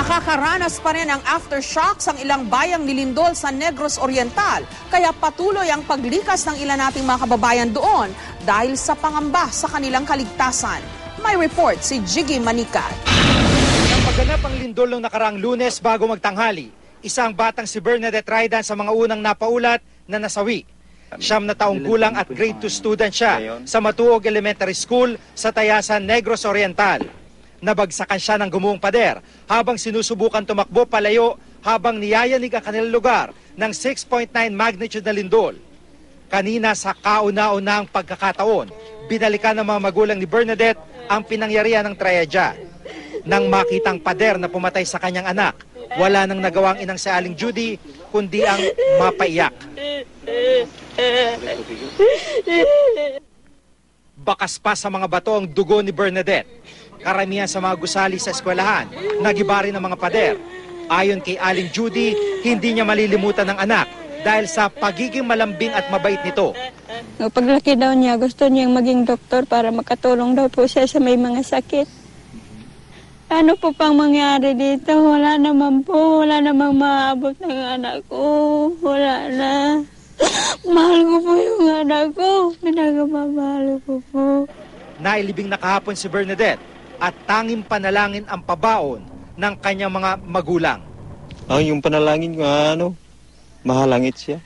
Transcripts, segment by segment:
Nakakaranas pa rin ang aftershocks ang ilang bayang nilindol sa Negros Oriental, kaya patuloy ang paglikas ng ilan nating mga kababayan doon dahil sa pangamba sa kanilang kaligtasan. May report si Jiggy Manikat. Nang maganap ang lindol noong nakaraang Lunes bago magtanghali, isang batang si Bernadette Raidan sa mga unang napaulat na nasawi. 9 na taong gulang at grade 2 student siya sa Matuog Elementary School sa Tayasan, Negros Oriental. Nabagsakan siya ng gumuhong pader habang sinusubukan tumakbo palayo habang niyayanig ang kanilang lugar ng 6.9 magnitude na lindol. Kanina sa kauna-unang pagkakataon, binalikan ng mga magulang ni Bernadette ang pinangyarihan ng trahedya. Nang makitang pader na pumatay sa kanyang anak, wala nang nagawang inang si Aling Judy kundi ang mapaiyak. Bakas pa sa mga bato ang dugo ni Bernadette. Karamihan sa mga gusali sa eskwelahan, nagiba rin ng mga pader. Ayon kay Aling Judy, hindi niya malilimutan ng anak dahil sa pagiging malambing at mabait nito. Paglaki daw niya, gusto niyang maging doktor para makatulong daw po siya sa may mga sakit. Ano po pang mangyari dito? Wala naman po, wala namang maabot ng anak ko. Wala na. Mahal ko po yung anak ko. Pinagmamahal ko po. Nailibing na kahapon si Bernadette at tanging panalangin ang pabaon ng kanyang mga magulang. Yung panalangin ko, mahalangit siya.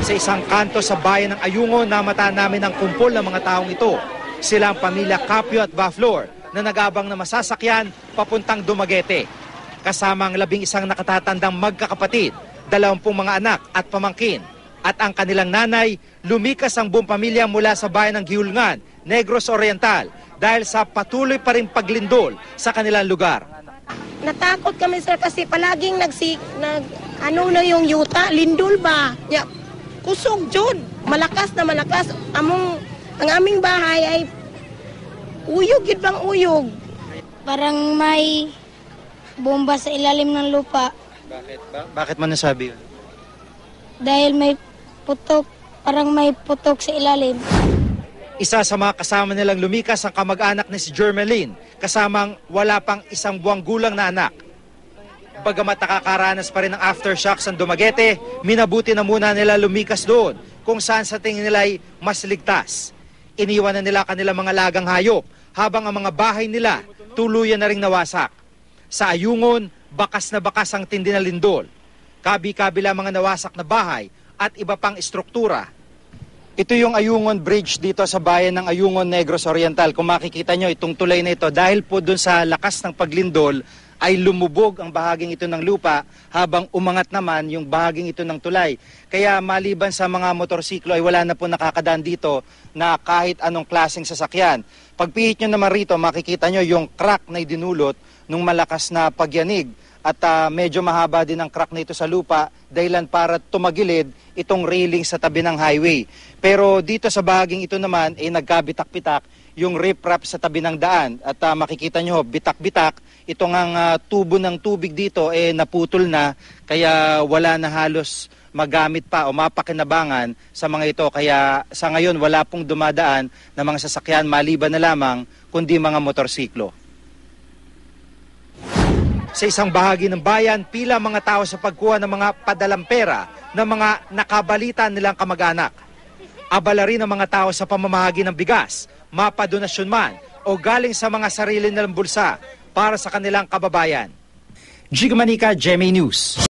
Sa isang kanto sa bayan ng Ayungon, namataan namin ang kumpol ng mga taong ito. Sila ang pamilya Capio at Baflor na nagabang na masasakyan papuntang Dumaguete. Kasama ang 11 nakatatandang magkakapatid, 20 mga anak at pamangkin. At ang kanilang nanay, lumikas ang buong pamilya mula sa bayan ng Gihulngan, Negros Oriental, dahil sa patuloy pa rin paglindol sa kanilang lugar. Natakot kami sir kasi palaging na yung yuta, lindol ba? Ya, kusog jud, malakas na malakas. Ang aming bahay ay uyog, yun bang uyog? Parang may bomba sa ilalim ng lupa. Bakit mo nasabi yun? Dahil may putok, parang may putok sa ilalim. Isa sa mga kasama nilang lumikas ang kamag-anak ni si Jermeline, kasamang wala pang 1 buwang gulang na anak. Bagamat nakakaranas pa rin ng aftershocks ang Dumaguete, minabuti na muna nila lumikas doon kung saan sa tingin nila ay mas ligtas. Iniwan na nila kanilang mga lagang hayop habang ang mga bahay nila tuluyan na ring nawasak. Sa Ayungon, bakas na bakas ang tindi na lindol. Kabi-kabila mga nawasak na bahay at iba pang istruktura. Ito yung Ayungon Bridge dito sa bayan ng Ayungon, Negros Oriental. Kung makikita nyo itong tulay na ito, dahil po dun sa lakas ng paglindol ay lumubog ang bahaging ito ng lupa habang umangat naman yung bahaging ito ng tulay. Kaya maliban sa mga motorsiklo ay wala na po nakakadaan dito na kahit anong klaseng sasakyan. Pagpihit nyo naman rito, makikita nyo yung crack na idinulot ng malakas na pagyanig. At medyo mahaba din ang crack na ito sa lupa dahilan para tumagilid itong railing sa tabi ng highway. Pero dito sa bahaging ito naman ay nagkabitak-bitak yung riprap sa tabi ng daan. At makikita nyo, bitak-bitak, itong ang tubo ng tubig dito naputol na kaya wala na halos magamit pa o mapakinabangan sa mga ito. Kaya sa ngayon wala pong dumadaan na mga sasakyan maliban na lamang kundi mga motorsiklo. Sa isang bahagi ng bayan, pila mga tao sa pagkuha ng mga padalang pera ng mga nakabalita nilang kamag-anak. Abala rin ang mga tao sa pamamahagi ng bigas, mapadonasyon man o galing sa mga sarili nilang bulsa para sa kanilang kababayan. Jiggy Manika, GMA News.